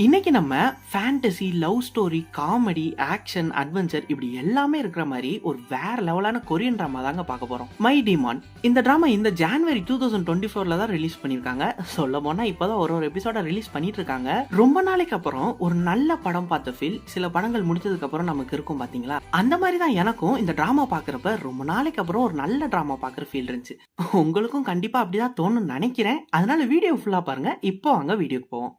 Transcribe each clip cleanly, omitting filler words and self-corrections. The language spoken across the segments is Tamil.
இன்னைக்கு நம்ம fantasy, love story, comedy, action, adventure இப்படி எல்லாமே இருக்கிற மாதிரி ஒரு வேற லெவலான கொரியன் டிராமா தாங்க பார்க்க போறோம். My demon. இந்த டிராமா இந்த ஜனவரி 2024ல தான் ரிலீஸ் பண்ணிருக்காங்க. சொல்ல போனா இப்பதான் ஒரு எபிசோட ரிலீஸ் பண்ணிட்டு இருக்காங்க. ரொம்ப நாளைக்கு அப்புறம் ஒரு நல்ல படம் பார்த்த ஃபீல் சில படங்கள் முடிச்சதுக்கு அப்புறம் நமக்கு இருக்கும் பாத்தீங்களா? அந்த மாதிரி தான் எனக்கும் இந்த டிராமா பாக்குறப்ப ரொம்ப நாளைக்கு அப்புறம் ஒரு நல்ல டிராமா பாக்குற ஃபீல் இருந்துச்சு. உங்களுக்கும் கண்டிப்பா அப்படிதான் தோணும்னு நினைக்கிறேன். அதனால வீடியோ ஃபுல்லா பாருங்க. இப்போ வாங்க வீடியோக்கு போவோம்.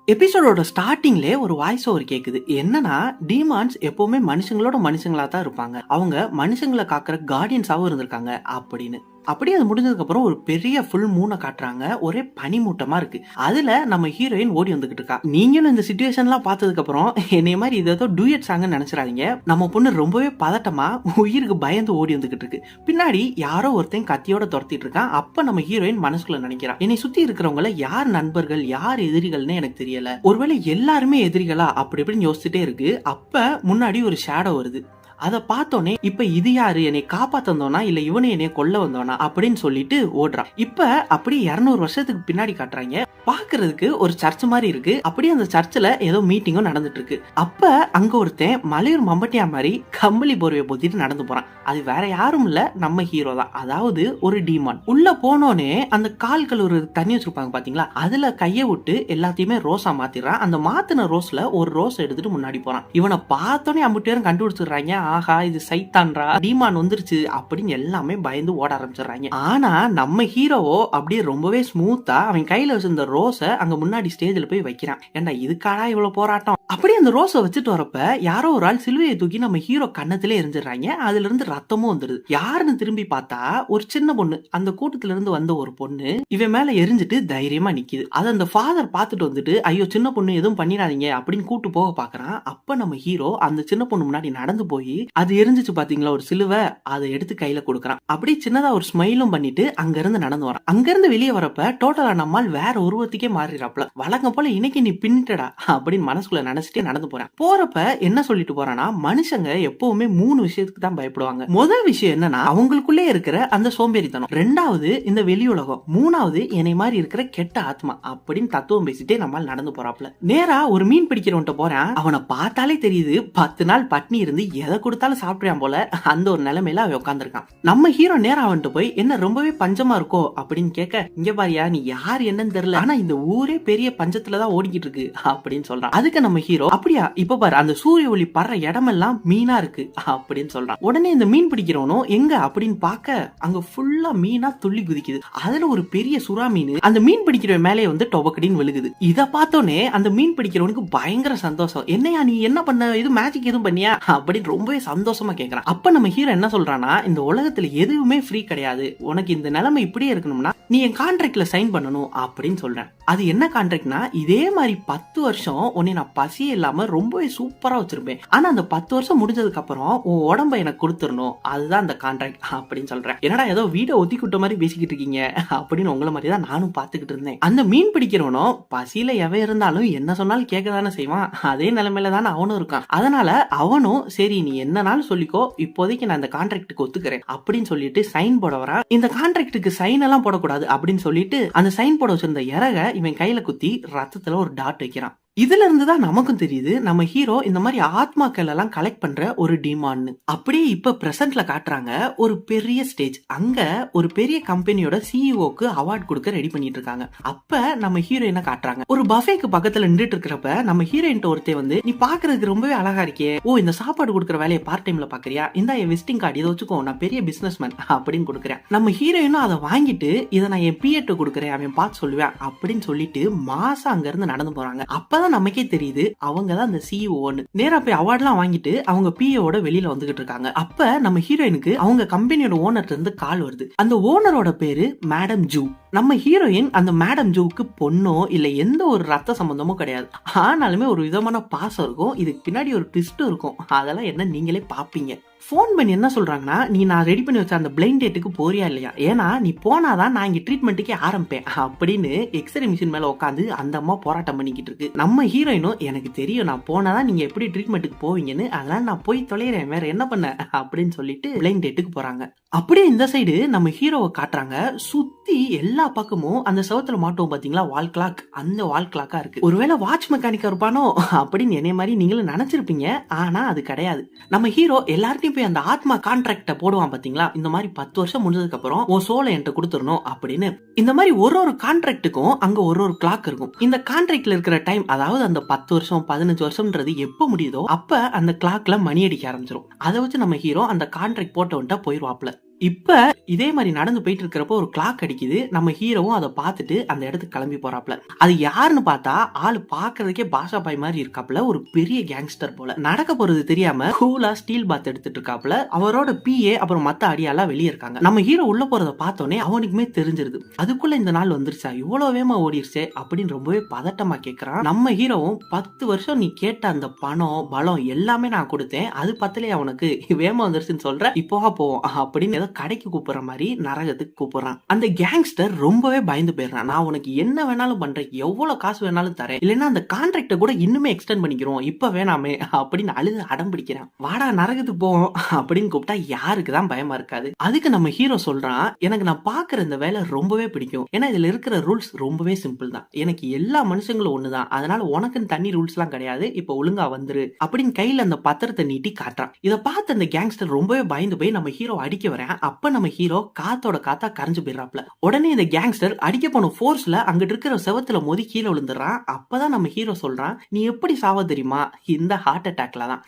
எபிசோடோட ஸ்டார்டிங்லே ஒரு வாய்ஸ் ஓவர் கேக்குது. என்னன்னா, டீமான்ஸ் எப்பவுமே மனுஷங்களோட மனுஷங்களா தான் இருப்பாங்க. அவங்க மனுஷங்களை காக்குற கார்டியன்ஸாவும் இருந்திருக்காங்க அப்படின்னு. அப்படியே அது முடிஞ்சதுக்கு அப்புறம் ஒரு பெரிய ஃபுல் மூனை காட்டுறாங்க. ஒரே பனிமூட்டமா இருக்கு. அதுல நம்ம ஹீரோயின் ஓடி வந்துகிட்டு இருக்கா. நீங்களும் இந்த சிச்சுவேஷன்லாம் பார்த்ததுக்கு அப்புறம் என்னைய மாதிரி இது ஏதோ டூயட் சாங்னு நினைச்சிடாதீங்க. நம்ம பொண்ணு ரொம்பவே பதட்டமா உயிருக்கு பயந்து ஓடி வந்துகிட்டு இருக்கு. பின்னாடி யாரோ ஒருத்தன் கத்தியோட துரத்திட்டு இருக்கான். அப்ப நம்ம ஹீரோயின் மனசுக்குள்ள நினைக்கிறா, என்னை சுத்தி இருக்கிறவங்கள யார் நண்பர்கள் யார் எதிரிகள்னு எனக்கு தெரியல. ஒருவேளை எல்லாருமே எதிரிகளா அப்படி இப்படின்னு யோசிச்சுட்டே இருக்கு. அப்ப முன்னாடி ஒரு ஷேடோ வருது. அதை பார்த்தோன்னே இப்ப இது யாரு, என்னை காப்பாத்த வந்தோனா இல்ல இவனை என்னைய கொல்ல வந்தோனா அப்படின்னு சொல்லிட்டு ஓடுறான். இப்ப அப்படியே 200 வருஷத்துக்கு பின்னாடி காட்டுறாங்க. பாக்குறதுக்கு ஒரு சர்ச் மாதிரி இருக்கு. அப்படியே அந்த சர்ச்சில் ஏதோ மீட்டிங்கும் நடந்துட்டு இருக்கு. அப்ப அங்க ஒருத்தன் மலையூர் மம்பட்டியா மாதிரி கம்பளி போர்வையை பொத்திட்டு நடந்து போறான். அது வேற யாரும் இல்ல, நம்ம ஹீரோ தான். அதாவது ஒரு டீமான். உள்ள போனோனே அந்த கால் கழுவுற தண்ணி வச்சிருப்பாங்க பாத்தீங்களா, அதுல கைய விட்டு எல்லாத்தையுமே ரோஸா மாத்திடுறான். அந்த மாத்தின ரோஸ்ல ஒரு ரோஸ் எடுத்துட்டு முன்னாடி போறான். இவனை பார்த்தோன்னே அம்பிட்டு பேரும் கண்டுபிடிச்சிடுறாங்க. ஆஹா, இது சைத்தான்ரா, டீமான் வந்துருச்சு அப்படின்னு எல்லாமே பயந்து ஓட ஆரம்பிச்சிடுறாங்க. ஆனா நம்ம ஹீரோவோ அப்படியே ரொம்பவே ஸ்மூத்தா அவன் கையில வச்சிருந்த ரோஸ அங்க முன்னாடி ஸ்டேஜ்ல போய் வைக்கிறான். ஏண்டா இதுக்காடா இவ்வளவு போராட்டம்? அப்படியே அந்த ரோஸை வச்சுட்டு வரப்ப யாரோ ஒரு ஆள் சிலுவையை தூக்கி நம்ம ஹீரோ கண்ணத்திலே எரிஞ்சிடறாங்க. அதுல இருந்து ரத்தமும் வந்துருது. யாருன்னு திரும்பி பார்த்தா ஒரு சின்ன பொண்ணு. அந்த கூட்டத்துல இருந்து வந்த ஒரு பொண்ணு இவன் மேல எரிஞ்சிட்டு தைரியமா நிக்குது. அதை அந்த ஃபாதர் பார்த்துட்டு வந்துட்டு, ஐயோ சின்ன பொண்ணு எதுவும் பண்ணிடாதீங்க அப்படின்னு கூட்டு போக பாக்குறான். அப்ப நம்ம ஹீரோ அந்த சின்ன பொண்ணு முன்னாடி நடந்து போய் அது எரிஞ்சிச்சு பாத்தீங்களா ஒரு சிலுவை, அதை எடுத்து கையில கொடுக்கறான். அப்படியே சின்னதா ஒரு ஸ்மைலும் பண்ணிட்டு அங்க இருந்து நடந்து வரான். அங்க இருந்து வெளியே வரப்ப டோட்டலா நம்மால் வேற உருவத்துக்கே மாறிடுறாப்ல. வழக்கம் போல இன்னைக்கு நீ பின்னிட்டடா அப்படின்னு மனசுக்குள்ள நினைச்சிட்டே நடந்து போறேன். போறப்ப என்ன சொல்லிட்டு போறானா, மனுஷங்க எப்பவுமே 3 விஷயத்துக்கு தான் பயப்படுவாங்க. முதல் விஷயம் என்னன்னா அவங்களுக்குள்ளே இருக்கிற அந்த சோம்பேறித்தனம், ரெண்டாவது இந்த வெளி உலகம், மூணாவது என்னை மாதிரி இருக்கிற கெட்ட ஆத்மா அப்படின்னு தத்துவம் பேசிட்டே நம்மால் நடந்து போறாப்ல. நேரா ஒரு மீன் பிடிக்கிறவன்ட்ட போறேன். அவனை பார்த்தாலே தெரியுது 10 நாள் பட்னி இருந்து எதை கொடுத்தாலும் சாப்பிடுறான் போல. அந்த ஒரு நிலைமையில அவன் உட்காந்துருக்கான். நம்ம ஹீரோ நேரா அவன்ட்டு போய் என்ன ரொம்பவே பஞ்சமா இருக்கோ அப்படின்னு கேட்க, இங்க பாரியா நீ யார் என்னன்னு தெரியல, ஆனா இந்த ஊரே பெரிய பஞ்சத்துலதான் ஓடிக்கிட்டு இருக்கு அப்படின்னு சொல்றான். அதுக்கு நம்ம ஹீரோ, அப்படியா இப்ப பாரு அந்த சூரிய ஒளி படுற இடமெல்லாம் மீனா இருக்கு அப்படின்னு சொல்றான். உடனே இந்த மீன் பிடிக்கிறவனும் எங்க அப்படின்னு பாக்க அங்க ஃபுல்லா மீனா துள்ளி குதிக்குது. அதுல ஒரு பெரிய சுறா மீன் அந்த மீன் பிடிக்கிறவன் மேலே வந்து டொபக்கடின்னு விழுகுது. இத பார்த்தோன்னே அந்த மீன் பிடிக்கிறவனுக்கு பயங்கர சந்தோஷம். என்னையா நீ என்ன பண்ண, இது மேஜிக் எதுவும் பண்ணியா அப்படின்னு ரொம்பவே சந்தோஷமா கேக்குறான். அப்ப நம்ம ஹீரோ என்ன சொல்றானா, இந்த உலகத்துல எதுவுமே ஃப்ரீ கிடையாது, உனக்கு இந்த நிலைமை இப்படியே இருக்கணும்னா நீ என் கான்ட்ராக்ட்ல சைன் பண்ணணும் அப்படின்னு சொல்றேன். அது என்ன கான்ட்ராக்ட்னா, இதே மாதிரி 10 வருஷம் உன்னை நான் பசியே இல்லாம ரொம்பவே சூப்பரா வச்சிருப்பேன். ஆனா அந்த 10 வருஷம் முடிஞ்சதுக்கு அப்புறம் உன் உடம்ப எனக்கு கொடுத்துடணும், அதுதான் அந்த கான்ட்ராக்ட் அப்படின்னு சொல்றேன். என்னடா ஏதோ வீட ஒத்தி குட்ட மாதிரி பேசிக்கிட்டு இருக்கீங்க அப்படின்னு உங்களை மாதிரி தான் நானும் பாத்துக்கிட்டு இருந்தேன். அந்த மீன் பிடிக்கிறவனும் பசியில எவன் இருந்தாலும் என்ன சொன்னாலும் கேட்கதானே செய்வான். அதே நிலைமையில தானே அவனும் இருக்கான். அதனால அவனும் சரி நீ என்னனாலும் சொல்லிக்கோ, இப்போதைக்கு நான் இந்த கான்ட்ராக்டுக்கு ஒத்துக்கிறேன் அப்படின்னு சொல்லிட்டு சைன் போட வரான். இந்த கான்ட்ராக்டுக்கு சைன் எல்லாம் போடக்கூடாது அப்படின்னு சொல்லிட்டு அந்த சைன் போட வச்சிருந்த இறக இவன் கையில குத்தி ரத்தத்துல ஒரு டாட் வைக்கிறான். இதுல இருந்துதான் நமக்கும் தெரியுது நம்ம ஹீரோ இந்த மாதிரி ஆத்மாக்கள் எல்லாம் கலெக்ட் பண்ற ஒரு டீமான்னு. அப்படியே இப்ப பிரசன்ட்ல காட்டுறாங்க ஒரு பெரிய ஸ்டேஜ். அங்க ஒரு பெரிய கம்பெனியோட சிஇஓக்கு அவார்ட் கொடுக்க ரெடி பண்ணிட்டு இருக்காங்க. அப்ப நம்ம ஹீரோயினை காட்டுறாங்க. ஒரு பஃபேக்கு பக்கத்துல நின்றுட்டு இருக்கிறப்ப நம்ம ஹீரோயின் ஒருத்தே வந்து, நீ பாக்குறதுக்கு ரொம்பவே அழகா இருக்கே, ஓ இந்த சாப்பாடு கொடுக்குற வேலையை பார்ட் டைம்ல பாக்குறியா, இந்த என் விசிட்டிங் கார்டு இதை வச்சுக்கோ, நான் பெரிய பிசினஸ் மேன் அப்படின்னு கொடுக்குறேன். நம்ம ஹீரோயினும் அதை வாங்கிட்டு இதை நான் என் பிஏட்டு கொடுக்குறேன், அவன் பார்த்து சொல்லுவேன் அப்படின்னு சொல்லிட்டு மாசம் அங்க இருந்து நடந்து போறாங்க. அப்பதான் நமக்கே தெரியுது அவங்க தான் அந்த சிஇஓன்னு. நேரா போய் அவார்ட்லாம் வாங்கிட்டு அவங்க பிஏவோட வெளியில வந்துகிட்டு இருக்காங்க. அப்ப நம்ம ஹீரோயினுக்கு அவங்க கம்பெனியோட ஓனர்ல இருந்து கால் வருது. அந்த ஓனரோட பேரு மேடம் ஜூ. நம்ம ஹீரோயின் அந்த மேடம் ஜூக்கு பொண்ணோ இல்ல எந்த ஒரு ரத்த சம்பந்தமும் கிடையாது. ஆனாலுமே ஒரு விதமான பாசம் இருக்கும். இதுக்கு பின்னாடி ஒரு ட்விஸ்ட் இருக்கும். அதெல்லாம் என்ன நீங்களே பாப்பீங்க. போன் பண்ணி என்ன சொல்றாங்கன்னா, நீ நான் ரெடி பண்ணி வச்ச அந்த பிளைண்ட் டேட்டுக்கு போறியா இல்லையா, ஏன்னா நீ போனாதான் நான் இங்க ட்ரீட்மெண்ட்டுக்கே ஆரம்பிப்பேன் அப்படின்னு எக்ஸ்ரே மிஷின் மேல உட்காந்து அந்த அம்மா போராட்டம் பண்ணிக்கிட்டு இருக்கு. நம்ம ஹீரோயினும் எனக்கு தெரியும் நான் போனாதான் நீங்க எப்படி ட்ரீட்மெண்ட்டுக்கு போவீங்கன்னு, அதனால நான் போய் தொலைறேன், வேற என்ன பண்ண அப்படின்னு சொல்லிட்டு பிளைண்ட் டேட்டுக்கு போறாங்க. அப்படியே இந்த சைடு நம்ம ஹீரோவை காட்டுறாங்க. சுத்தி எல்லா பக்கமும் அந்த செவுத்துல மாட்டுவோம் பாத்தீங்களா வால் கிளாக், அந்த வால் கிளாக்கா இருக்கு. ஒருவேளை வாட்ச் மெக்கானிக்கா இருப்பானோ அப்படின்னு என்னைய மாதிரி நீங்களும் நினைச்சிருப்பீங்க. ஆனா அது கிடையாது. நம்ம ஹீரோ எல்லார்ட்டையும் போய் அந்த ஆத்மா கான்ட்ராக்ட போடுவான் பாத்தீங்களா, இந்த மாதிரி 10 வருஷம் முடிஞ்சதுக்கு அப்புறம் உன் சோலை என்கிட்ட கொடுத்துடணும் அப்படின்னு. இந்த மாதிரி ஒரு கான்ட்ராக்டுக்கும் அங்க ஒரு கிளாக் இருக்கும். இந்த கான்ட்ராக்ட்ல இருக்கிற டைம், அதாவது அந்த 10 வருஷம் 15 வருஷம்ன்றது எப்ப முடியுதோ அப்ப அந்த கிளாக்ல மணி அடிக்க ஆரம்பிச்சிடும். அதை வச்சு நம்ம ஹீரோ அந்த கான்ட்ராக்ட் போட்டவன்ட்ட போயிருவாப்ல. இப்ப இதே மாதிரி நடந்து போயிட்டு இருக்கிறப்போ ஒரு கிளாக் அடிக்குது. நம்ம ஹீரோவும் அதை பார்த்துட்டு அந்த இடத்துக்கு கிளம்பி போறாப்ல. அது யாருன்னு பார்த்தா ஆளு பாக்குறதுக்கே பாஷா பாய் மாதிரி இருக்காப்ல, ஒரு பெரிய கேங்ஸ்டர் போல. நடக்க போறது தெரியாம கூலா ஸ்டீல் பாத் எடுத்துட்டு இருக்காப்ல. அவரோட பிஏ அப்புறம் மத்த அடியாலாம் வெளியே இருக்காங்க. நம்ம ஹீரோ உள்ள போறத பார்த்தோன்னே அவனுக்குமே தெரிஞ்சிருது, அதுக்குள்ள இந்த நாள் வந்துருச்சா, இவ்வளவு வேகமா ஓடிருச்சே அப்படின்னு ரொம்பவே பதட்டமா கேட்கறான். நம்ம ஹீரோவும் 10 வருஷம் நீ கேட்ட அந்த பணம் பலம் எல்லாமே நான் கொடுத்தேன், அது பத்தலையே அவனுக்கு, வேகமா வந்துருச்சுன்னு சொல்ற, இப்போவா போவோம் அப்படின்னு கடைக்கு கூப்பிடுற மாதிரி நரகத்துக்கு கூப்பிடுறான். அந்த கேங்ஸ்டர் ரொம்பவே பயந்து போயிடுறான். நான் உனக்கு என்ன வேணாலும் பண்றேன், எவ்வளவு காசு வேணாலும் தரேன், இல்லைன்னா அந்த கான்ட்ராக்ட கூட இன்னுமே எக்ஸ்டெண்ட் பண்ணிக்கிறோம், இப்ப வேணாமே அப்படின்னு அழுது அடம் பிடிக்கிறான். வாடா நரகத்துக்கு போவோம் அப்படின்னு கூப்பிட்டா யாருக்கு தான் பயமா இருக்காது. அதுக்கு நம்ம ஹீரோ சொல்றான், எனக்கு நான் பாக்குற இந்த வேலை ரொம்பவே பிடிக்கும். ஏன்னா இதுல இருக்கிற ரூல்ஸ் ரொம்பவே சிம்பிள் தான். எனக்கு எல்லா மனுஷங்களும் ஒண்ணுதான், அதனால உனக்குன்னு தனி ரூல்ஸ் எல்லாம் கிடையாது, இப்ப ஒழுங்கா வந்துரு அப்படின்னு கையில அந்த பத்திரத்தை நீட்டி காட்டுறான். இதை பார்த்து அந்த கேங்ஸ்டர் ரொம்பவே பயந்து போய் நம்ம ஹீரோ அடிக்க வரேன். அப்ப நம்ம ஹீரோ காத்தோட காத்தா கரைஞ்சு போயிடுறாப்ல. உடனே இந்த கேங்ஸ்டர் அடிக்க போன போர்ஸ்ல அங்கிட்டு இருக்கிற செவத்துல மோதி கீழே விழுந்துடுறான். அப்பதான் நம்ம ஹீரோ சொல்றான், நீ எப்படி சாவ தெரியுமா, இந்த ஹார்ட் அட்டாக்ல தான்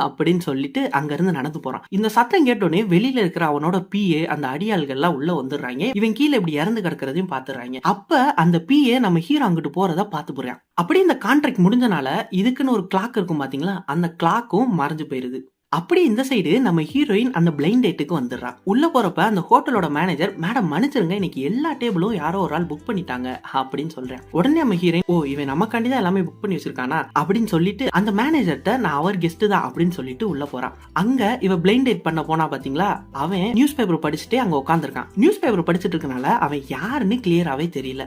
அப்படின்னு சொல்லிட்டு அங்க இருந்து நடந்து போறான். இந்த சத்தம் கேட்டோடனே வெளியில இருக்கிற அவனோட பிஏ அந்த அடியாள்கள் எல்லாம் உள்ள வந்துடுறாங்க. இவன் கீழே இப்படி இறந்து கிடக்கிறதையும் பாத்துறாங்க. அப்ப அந்த பிஏ நம்ம ஹீரோ அங்கிட்டு போறத பாத்து போறான். அப்படியே இந்த கான்ட்ராக்ட் முடிஞ்சனால இதுக்குன்னு ஒரு கிளாக் இருக்கும் பாத்தீங்களா, அந்த கிளாக்கும் மறைஞ்சு போயிருது. அப்படி இந்த சைடு நம்ம ஹீரோயின் அந்த பிளைண்ட் டேட்டுக்கு வந்துடுறா. உள்ள போறப்ப அந்த ஹோட்டலோட மேனேஜர், மேடம் மன்னிச்சிருங்க, இன்னைக்கு எல்லா டேபிளும் யாரோ ஒரு ஆள் புக் பண்ணிட்டாங்க அப்படின்னு சொல்றேன். உடனே நம்ம ஹீரோயின், ஓ இவன் நமக்காண்டி தான் எல்லாமே புக் பண்ணி வச்சிருக்கானா அப்படின்னு சொல்லிட்டு அந்த மேனேஜர்ட்ட நான் அவர் கெஸ்ட் தான் அப்படின்னு சொல்லிட்டு உள்ள போறான். அங்க இவ பிளைண்ட் டேட் பண்ண போனா பாத்தீங்களா, அவன் நியூஸ் பேப்பர் படிச்சுட்டே அங்க உட்காந்துருக்கான். நியூஸ் பேப்பர் படிச்சுட்டு இருக்கனால அவன் யாருன்னு கிளியராவே தெரியல.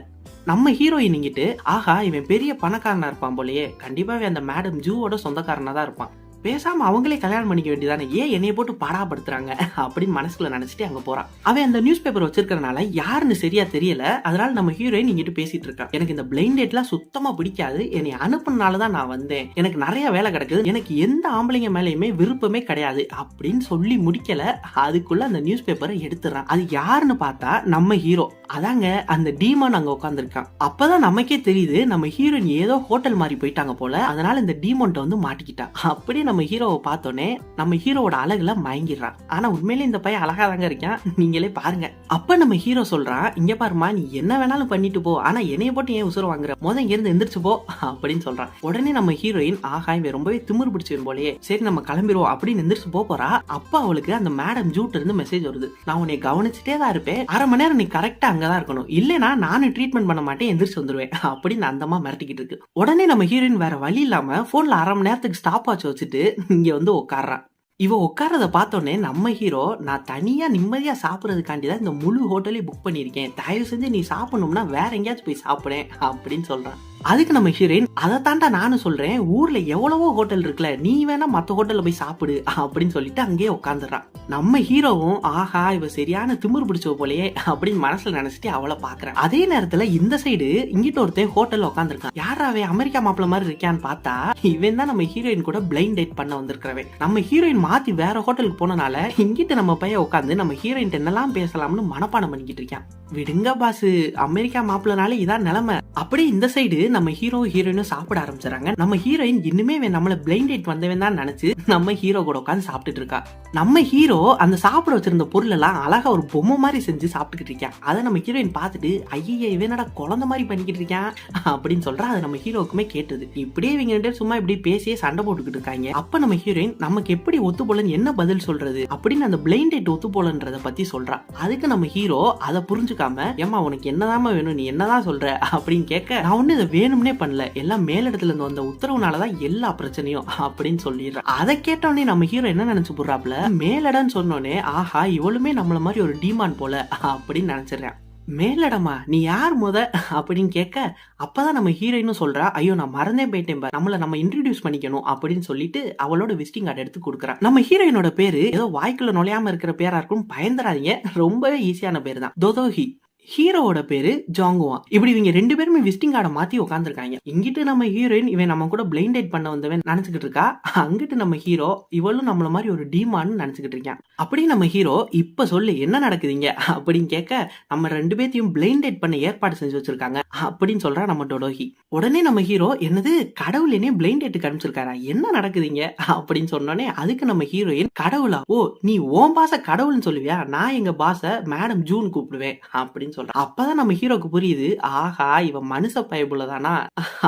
நம்ம ஹீரோயின் இங்கிட்டு, ஆஹா இவன் பெரிய பணக்காரனா இருப்பான் போலயே, கண்டிப்பாவே அந்த மேடம் ஜூவோட சொந்தக்காரனா தான் இருப்பான், பேசாம அவங்களே கல்யாணம் பண்ணிக்க வேண்டியதானே, ஏன் என்னைய போட்டு பாடாப்படுத்துறாங்க அப்படின்னு மனசுல நினைச்சிட்டு அங்க போறான். அவன் அந்த நியூஸ் பேப்பர் வச்சிருக்கறனால யாருன்னு சரியா தெரியல. அதனால நம்ம ஹீரோயின் இங்கிட்டு பேசிட்டு இருக்கான், எனக்கு இந்த பிளைண்ட் டேட்லாம் சுத்தமா பிடிக்காது, என்னை அனுப்புனாலதான் நான் வந்தேன், எனக்கு நிறைய வேலை கிடக்குது, எனக்கு எந்த ஆம்பளைங்க மேலயுமே விருப்பமே கிடையாது அப்படின்னு சொல்லி முடிக்கல. அதுக்குள்ள அந்த நியூஸ் பேப்பரை எடுத்துறான். அது யாருன்னு பார்த்தா நம்ம ஹீரோ. அதாங்க அந்த டீமான் அங்க உட்காந்துருக்கான். அப்பதான் நமக்கே தெரியுது நம்ம ஹீரோயின் ஏதோ ஹோட்டல் மாதிரி போயிட்டாங்க போல, அதனால இந்த டீமான்ட்ட வந்து மாட்டிக்கிட்டா. அப்படி நம்ம ஹீரோவை பார்த்தோன்னே நம்ம ஹீரோவோட அழகுல மயங்கிடுறான். ஆனா உண்மையிலே இந்த பையன் அழகா தாங்க இருக்கான், நீங்களே பாருங்க. அப்ப நம்ம ஹீரோ சொல்றான், இங்க பாருமா நீ என்ன வேணாலும் பண்ணிட்டு போ, ஆனா என்னைய போட்டு ஏன் உசுர வாங்குற, இங்க இருந்து எந்திரிச்சு போ அப்படின்னு சொல்றான். உடனே நம்ம ஹீரோயின், ஆஹா இவன் ரொம்பவே திமிர் பிடிச்சவன் போலயே, சரி நம்ம கிளம்பிடுவோம் அப்படின்னு எந்திரிச்சு போறா. அப்ப அவளுக்கு அந்த மேடம் ஜூட் இருந்து மெசேஜ் வருது, நான் உன்னை கவனிச்சுட்டே தான் இருப்பேன், 1/2 மணி நேரம் நீ கரெக்டா அங்கதான் இருக்கணும், இல்லைன்னா நானும் ட்ரீட்மெண்ட் பண்ண மாட்டேன், எந்திரிச்சு வந்துருவேன் அப்படின்னு அந்தமா மிரட்டிக்கிட்டு இருக்கு. உடனே நம்ம ஹீரோயின் வேற வழி இல்லாம போன்ல 1/2 மணி நேரத்துக்கு ஸ்டாப் வாட்ச் வச்சுட்டு இங்க வந்து உட்கார்றான். இவ உட்காரத பார்த்தோன்னே நம்ம ஹீரோ, நான் தனியா நிம்மதியா சாப்பிடறதுக்காண்டி தான் இந்த முழு ஹோட்டலே புக் பண்ணிருக்கேன், தயவு செஞ்சு நீ சாப்பிடணும்னா வேற எங்கேயாச்சும் போய் சாப்பிடேன் அப்படின்னு சொல்றான். அதுக்கு நம்ம ஹீரோயின், அதை தாண்டா நானும் சொல்றேன், ஊர்ல எவ்வளவோ ஹோட்டல் இருக்குல்ல, நீ வேணா மத்த ஹோட்டல்ல போய் சாப்பிடு அப்படின்னு சொல்லிட்டு அங்கேயே உட்காந்துறான். நம்ம ஹீரோவும், ஆஹா இவ சரியான திமிர் பிடிச்ச போலயே அப்படின்னு மனசுல நினைச்சிட்டு அவளை பாக்குறான். அதே நேரத்துல இந்த சைடு இங்கிட்ட ஒருத்தன் ஹோட்டல்ல உட்காந்துருக்கான். யாராவே அமெரிக்கா மாப்பிள்ள மாதிரி இருக்கான்னு பார்த்தா இவன் தான் நம்ம ஹீரோயின் கூட பிளைண்ட் டேட் பண்ண வந்திருக்கிறவன். நம்ம ஹீரோயின் மாத்தி வேற ஹோட்டலுக்கு போனனால இங்கிட்ட நம்ம பையன் உட்காந்து நம்ம ஹீரோயின் என்னெல்லாம் பேசலாம்னு மனப்பாடம் பண்ணிக்கிட்டு இருக்கான். விடுங்க பாசு, அமெரிக்கா மாப்பிள்ளனாலே இதான் நிலைமை. அப்படி இந்த சைடு நம்ம ஹீரோ ஹீரோயினும் சாப்பிட ஆரம்பிச்சாங்க. நம்ம ஹீரோயின் இன்னுமே நம்மள பிளைண்ட் டேட் வந்தவன் தான் நினைச்சு நம்ம ஹீரோ கூட உட்காந்து சாப்பிட்டுட்டு இருக்கா. நம்ம ஹீரோ அந்த சாப்பிட வச்சிருந்த பொருள் எல்லாம் அழகா ஒரு பொம்மை மாதிரி செஞ்சு சாப்பிட்டுக்கிட்டு இருக்கான். அதை நம்ம ஹீரோயின் பார்த்துட்டு, ஐயா இவனடா குழந்தை மாதிரி பண்ணிக்கிட்டு இருக்கான் அப்படின்னு சொல்றா. அது நம்ம ஹீரோக்குமே கேட்டது. இப்படியே இவங்க 2 பேரும் சும்மா இப்படி பேசியே சண்டை போட்டுக்கிட்டு இருக்காங்க. அப்ப நம்ம ஹீரோயின், நமக்கு எப்படி ஒத்து போலன்னு என்ன பதில் சொல்றது அப்படின்னு அந்த பிளைண்ட் டேட் ஒத்து போலன்றத பத்தி சொல்றா. அதுக்கு நம்ம ஹீரோ அதை புரிஞ்சுக்காம, ஏமா உனக்கு என்னதான் வேணும், நீ என்னதான் சொல்ற அப்படின்னு கேட்க, நான் ஒண்ணு இதை வேணும்னே பண்ணல, எல்லாம் மேலிடத்துல இருந்து வந்த உத்தரவுனாலதான் எல்லா பிரச்சனையும் அப்படின்னு சொல்லிடுறா. அதை கேட்டோடனே நம்ம ஹீரோ என்ன நினைச்சு போடுறாப்ல, மேலிடன்னு சொன்னோடனே ஆஹா இவளுமே நம்மள மாதிரி ஒரு டீமான் போல அப்படின்னு நினைச்சிடறேன். மேலிடமா நீ யார் அப்படின்னு கேட்க, அப்பதான் நம்ம ஹீரோயினும் சொல்றா, ஐயோ நான் மறந்தே போயிட்டேன் பார், நம்ம இன்ட்ரோடியூஸ் பண்ணிக்கணும் அப்படின்னு சொல்லிட்டு அவளோட விசிட்டிங் கார்டு எடுத்து கொடுக்குறா. நம்ம ஹீரோயினோட பேரு ஏதோ வாய்க்குள்ள நுழையாம இருக்கிற பேரா இருக்கும், பயந்துராதீங்க, ரொம்பவே ஈஸியான பேர் தான், தொதோஹி. ஹீரோவோட பேரு ஜாங்குவா. இப்படி இவங்க 2 பேருமே விசிட்டிங் கார்டை மாத்தி உட்காந்துருக்காங்க. இங்கிட்டு நம்ம ஹீரோயின் இவன் நம்ம கூட பிளைண்ட் டேட் பண்ண வந்தவன் நினைச்சுக்கிட்டு இருக்கா, அங்கிட்டு நம்ம ஹீரோ இவளும் நம்மள மாதிரி ஒரு டீமான்னு நினைச்சுக்கிட்டு இருக்கான். அப்படி நம்ம ஹீரோ இப்ப சொல்லு என்ன நடக்குதுங்க அப்படின்னு கேட்க, நம்ம 2 பேத்தையும் பிளைண்ட் டேட் பண்ண ஏற்பாடு செஞ்சு வச்சிருக்காங்க அப்படின்னு சொல்றா நம்ம டொடோஹி. உடனே நம்ம ஹீரோ என்னது கடவுள் என்னையும் பிளைண்ட் டேட்டுக்கு அனுப்பிச்சிருக்காரா, என்ன நடக்குதுங்க அப்படின்னு சொன்னோடனே அதுக்கு நம்ம ஹீரோயின், கடவுளா, ஓ நீ ஓன் பாச கடவுள்னு சொல்லுவியா, நான் எங்க பாச மேடம் ஜூன் கூப்பிடுவேன் அப்படின்னு சொல்றான். அப்பதான் நம்ம ஹீரோக்கு புரியுது, ஆஹா இவன் மனுஷ பயபுலதானா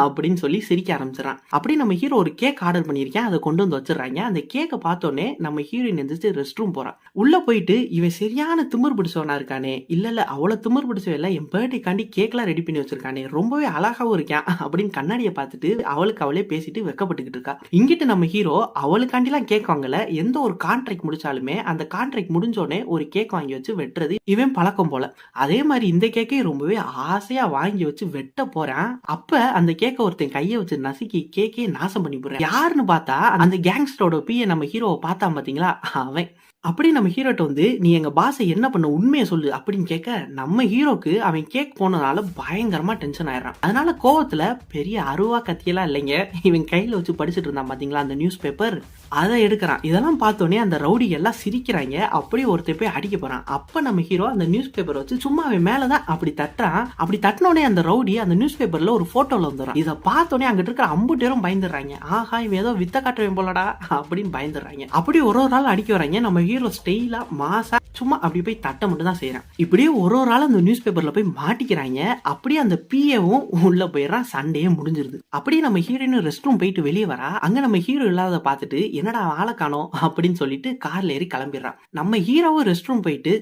அப்படின்னு சொல்லி சிரிக்க ஆரம்பிச்சிடறான். அப்படி நம்ம ஹீரோ ஒரு கேக் ஆர்டர் பண்ணிருக்கேன், அதை கொண்டு வந்து வச்சிடறாங்க. அந்த கேக்கை பார்த்தோன்னே நம்ம ஹீரோயின் எந்திரிச்சு ரெஸ்ட் ரூம் போறான். உள்ள போயிட்டு இவன் சரியான திமிர் பிடிச்சவனா இருக்கானே, இல்ல அவ்வளவு திமிர் பிடிச்சவ இல்ல, என் பர்த்டேக்காண்டி கேக்லாம் ரெடி பண்ணி வச்சிருக்கானே, ரொம்பவே அழகாவும் இருக்கான் அப்படின்னு கண்ணாடியை பார்த்துட்டு அவளுக்கு அவளே பேசிட்டு வெக்கப்பட்டுக்கிட்டு இருக்கா. இங்கிட்டு நம்ம ஹீரோ அவளுக்காண்டிலாம் கேக் வாங்கல, எந்த ஒரு கான்ட்ராக்ட் முடிச்சாலுமே அந்த கான்ட்ராக்ட் முடிஞ்சோடனே ஒரு கேக் வாங்கி வச்சு வெட்டுறது இவன் பழக்கம் போல. அதே மாதிரி இந்த கேக்கை ரொம்பவே ஆசையா வாங்கி வச்சு வெட்ட போறான். அப்ப அந்த கேக்க ஒருத்தன் கையை வச்சு நசுக்கி கேக்கே நாசம் பண்ணி போறான். யாருன்னு பார்த்தா அந்த கேங்ஸ்டரோட பிஏ நம்ம ஹீரோவை பார்த்தா பாத்தீங்களா, அவன். அப்படி நம்ம ஹீரோட்ட வந்து நீ எங்க பாஸை என்ன பண்ண உண்மையை சொல்லு அப்படின்னு கேட்க, நம்ம ஹீரோக்கு அவன் கேக் போனதால பயங்கரமா டென்ஷன் ஆயிடுறான். அதனால கோவத்துல பெரிய அருவா கத்தியெல்லாம் இல்லைங்க, இவன் கையில வச்சு படிச்சுட்டு இருந்தான் பாத்தீங்களா அந்த நியூஸ் பேப்பர், அதை எடுக்கிறான். இதெல்லாம் பார்த்தோன்னே அந்த ரவுடி எல்லாம் சிரிக்கிறாங்க. அப்படியே ஒருத்தர் போய் அடிக்க போறான். அப்ப நம்ம ஹீரோ அந்த நியூஸ் பேப்பர் வச்சு சும்மா அவன் மேலதான் அப்படி தட்டுறான். அப்படி தட்டினோடனே அந்த ரவுடி அந்த நியூஸ் பேப்பர்ல ஒரு போட்டோல வந்துடுறான். இதை பார்த்தோன்னே அங்கிட்டு இருக்கிற 5 பேரும் பயந்துடுறாங்க. ஆஹா இவன் ஏதோ வித்த காட்டுவேன் போலடா அப்படின்னு பயந்துடுறாங்க. அப்படி ஒரு ஆள் அடிக்க வராங்க. நம்ம ஹீரோ ஸ்டைலா மாசா சும்மா அப்படி போய் தட்ட மட்டும் தான் செய்யறான். இப்படியே ஒரு ஆள் அந்த நியூஸ் பேப்பர்ல போய் மாட்டிக்கிறாங்க. அப்படியே அந்த பிஏவும் உள்ள போயிடுறான். சண்டையே முடிஞ்சிருது. அப்படியே நம்ம ஹீரோயின் ரெஸ்ட் ரூம் போயிட்டு வெளியே வரா. அங்க நம்ம ஹீரோ இல்லாத பார்த்துட்டு என்னடா ஆளை காணோம் அப்படின்னு சொல்லிட்டு கார்ல ஏறி கிளம்பிடுறான். நம்ம ஹீரோவும் ரெஸ்ட் ரூம் போயிட்டு,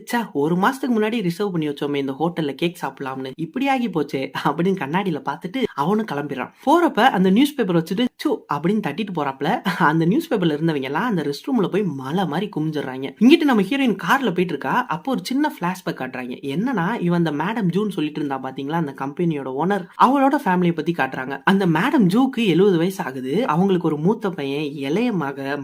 ஒரு மாசத்துக்கு முன்னாடி ரிசர்வ் பண்ணி வச்சோமே இந்த ஹோட்டல்ல கேக் சாப்பிடலாம்னு, இப்படி ஆகி போச்சே அப்படின்னு கண்ணாடியில பார்த்துட்டு அவனும் கிளம்பிடுறான். போறப்ப அந்த நியூஸ் பேப்பர் வச்சுட்டு அப்படின்னு தட்டிட்டு போறாப்ல. அந்த நியூஸ் பேப்பர்ல இருந்தவங்க எல்லாம் அந்த ரெஸ்ட் ரூம்ல போய் மலை மாதிரி குமிஞ்சிடறாங்க. இங்கிட்டு நம்ம ஹீரோயின் கார்ல போயிட்டு இருக்கா. அப்போ ஒரு சின்ன பிளாஷ்பேக் காட்டுறாங்க. என்னன்னா இவன் அந்த மேடம் ஜூன் சொல்லிட்டு இருந்தா பாத்தீங்களா அந்த கம்பெனியோட ஓனர், அவளோட ஃபேமிலியை பத்தி காட்டுறாங்க. அந்த மேடம் ஜூக்கு 70 வயசு ஆகுது. அவங்களுக்கு ஒரு மூத்த பையன், இளைய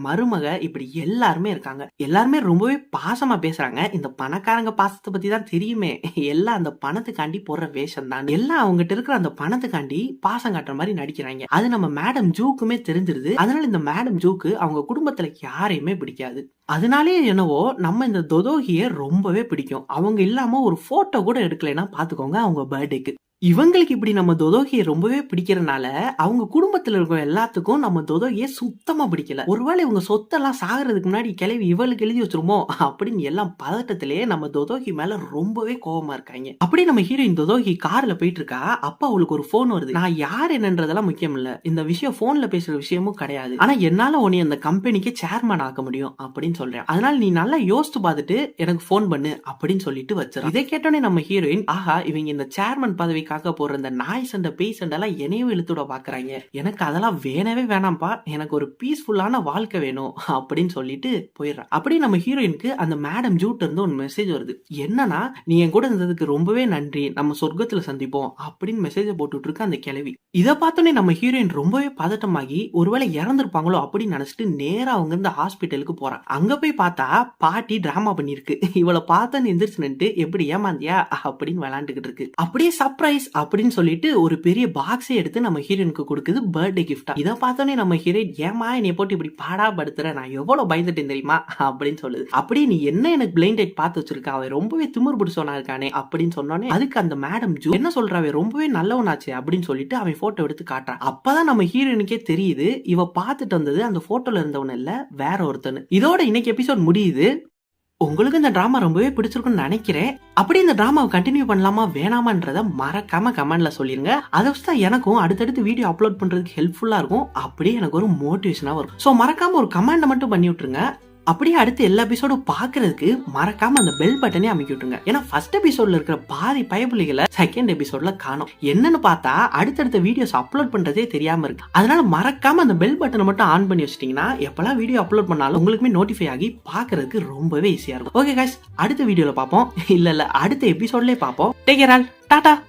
மருமக, இப்படி எல்லாருமே இருக்காங்க. எல்லாருமே ரொம்பவே பாசமா பேசுறாங்க. இந்த பணக்காரங்க பாசத்தை பத்தி தான் தெரியுமே, எல்லாம் அந்த பணத்துக்காண்டி போடுற வேஷம் தான். எல்லாம் அவங்ககிட்ட இருக்கிற அந்த பணத்துக்காண்டி பாசம் காட்டுற மாதிரி நடிக்கிறாங்க. அது நம்ம மேடம் ஜூக்குமே தெரிஞ்சிருது. அதனால இந்த மேடம் ஜூக்கு அவங்க குடும்பத்துல யாரையுமே பிடிக்காது. அதனாலே என்னவோ நம்ம இந்த தொதோஹியை ரொம்பவே பிடிக்கும். அவங்க இல்லாம ஒரு போட்டோ கூட எடுக்கலைன்னா பாத்துக்கோங்க அவங்க பர்த்டேக்கு. இவங்களுக்கு இப்படி நம்ம தொதோகியை ரொம்பவே பிடிக்கிறனால அவங்க குடும்பத்துல இருக்க எல்லாத்துக்கும் நம்ம தொதோகியை சுத்தமா பிடிக்கல. ஒருவேளை இவங்க சொத்தெல்லாம் சாகிறதுக்கு முன்னாடி கிளவி இவளுக்கு எழுதி வச்சிருமோ அப்படின்னு எல்லாம் பதட்டத்திலேயே நம்ம தொதோகி மேல ரொம்பவே கோபமா இருக்காங்க. அப்படி நம்ம ஹீரோயின் தொதோகி கார்ல போயிட்டு இருக்கா. அப்ப அவளுக்கு ஒரு போன் வருது. நான் யார் என்னன்றதெல்லாம் முக்கியம் இல்ல, இந்த விஷயம் போன்ல பேசுற விஷயமும் கிடையாது, ஆனா என்னால உன்னை அந்த கம்பெனிக்கு சேர்மன் ஆக்க முடியும் அப்படின்னு சொல்றேன். அதனால நீ நல்லா யோசித்து பார்த்துட்டு எனக்கு போன் பண்ணு அப்படின்னு சொல்லிட்டு வச்சிருக்கா. இதை கேட்டோன்னே நம்ம ஹீரோயின், ஆஹா இவங்க இந்த சேர்மன் பதவி போற இந்த நாய் சண்டை பேய் சண்டை எல்லாம் என்னையும் இழுத்துட பாக்குறாங்க, எனக்கு அதெல்லாம் வேணவே வேணாம்பா, எனக்கு ஒரு பீஸ்ஃபுல்லான வாழ்க்கை வேணும் அப்படின்னு சொல்லிட்டு போயிடுறான். அப்படி நம்ம ஹீரோயினுக்கு அந்த மேடம் ஜூட் இருந்து ஒரு மெசேஜ் வருது. என்னன்னா நீ என் கூட இருந்ததுக்கு ரொம்பவே நன்றி, நம்ம சொர்க்கத்துல சந்திப்போம் அப்படின்னு மெசேஜ் போட்டுட்டு இருக்க அந்த கிழவி. இதை பார்த்தோன்னே நம்ம ஹீரோயின் ரொம்பவே பதட்டமாகி ஒருவேளை இறந்துருப்பாங்களோ அப்படின்னு நினைச்சிட்டு நேரா அவங்க இருந்து ஹாஸ்பிட்டலுக்கு போறான். அங்க போய் பார்த்தா பாட்டி டிராமா பண்ணிருக்கு. இவளை பார்த்தன்னு எந்திரிச்சு நின்று எப்படி ஏமாந்தியா அப்படின்னு விளையாண்டுகிட்டு இருக்கு. அப்படியே சர்ப்ரைஸ் அப்படின்னு சொல்லிட்டு ஒரு பெரிய பாக்ஸே எடுத்து நம்ம ஹீரோயினுக்கு கொடுக்குது பர்த்டே கிஃப்டா. இதை பார்த்தோன்னே நம்ம ஹீரோயின், ஏமா என்னை போட்டு இப்படி பாடா படுத்துற, நான் எவ்வளவு பயந்துட்டேன் தெரியுமா அப்படின்னு சொல்லுது. அப்படியே நீ என்ன எனக்கு பிளைண்ட் டேட் பார்த்து வச்சிருக்க, அவன் ரொம்பவே திமிர் பிடிச்சவனா இருக்கானே அப்படின்னு சொன்னோன்னே அதுக்கு அந்த மேடம் ஜூ என்ன சொல்றாவே ரொம்பவே நல்லவனாச்சு அப்படின்னு சொல்லிட்டு அவன் போட்டோ எடுத்து காட்டுறான். அப்பதான் நம்ம ஹீரோயினுக்கே தெரியுது இவ பார்த்துட்டு வந்தது அந்த போட்டோல இருந்தவன் இல்ல, வேற ஒருத்தனு. இதோட இன்னைக்கு எபிசோட் முடியுது. உங்களுக்கு இந்த டிராமா ரொம்பவே பிடிச்சிருக்குன்னு நினைக்கிறேன். அப்படி இந்த டிராமாவை கண்டினியூ பண்ணலாமா வேணாமான்றத மறக்காம கமெண்ட்ல சொல்லிருங்க. அதை வச்சு எனக்கும் அடுத்தடுத்து வீடியோ அப்லோட் பண்றதுக்கு ஹெல்ப்ஃபுல்லா இருக்கும். அப்படியே எனக்கு ஒரு மோட்டிவேஷனா வரும். சோ மறக்காம ஒரு கமெண்ட் மட்டும் பண்ணி விட்டுருங்க. அப்படியே அடுத்து எல்லா எபிசோடும் பாக்குறதுக்கு மறக்காம அந்த பெல் பட்டனே அமைக்கி விட்டுருங்க. ஏன்னா ஃபர்ஸ்ட் எபிசோட்ல இருக்கிற பாதி பயப்புலிகளை செகண்ட் எபிசோட்ல காணோம். என்னன்னு பார்த்தா அடுத்தடுத்த வீடியோஸ் அப்லோட் பண்றதே தெரியாம இருக்கு. அதனால மறக்காம அந்த பெல் பட்டனை மட்டும் ஆன் பண்ணி வச்சிட்டீங்கன்னா எப்பெல்லாம் வீடியோ அப்லோட் பண்ணாலும் உங்களுக்குமே நோட்டிஃபை ஆகி பாக்குறதுக்கு ரொம்பவே ஈஸியா இருக்கும். ஓகே गाइस, அடுத்த வீடியோல பார்ப்போம். இல்ல அடுத்த எபிசோட்லயே பார்ப்போம். Take care all. டாடா.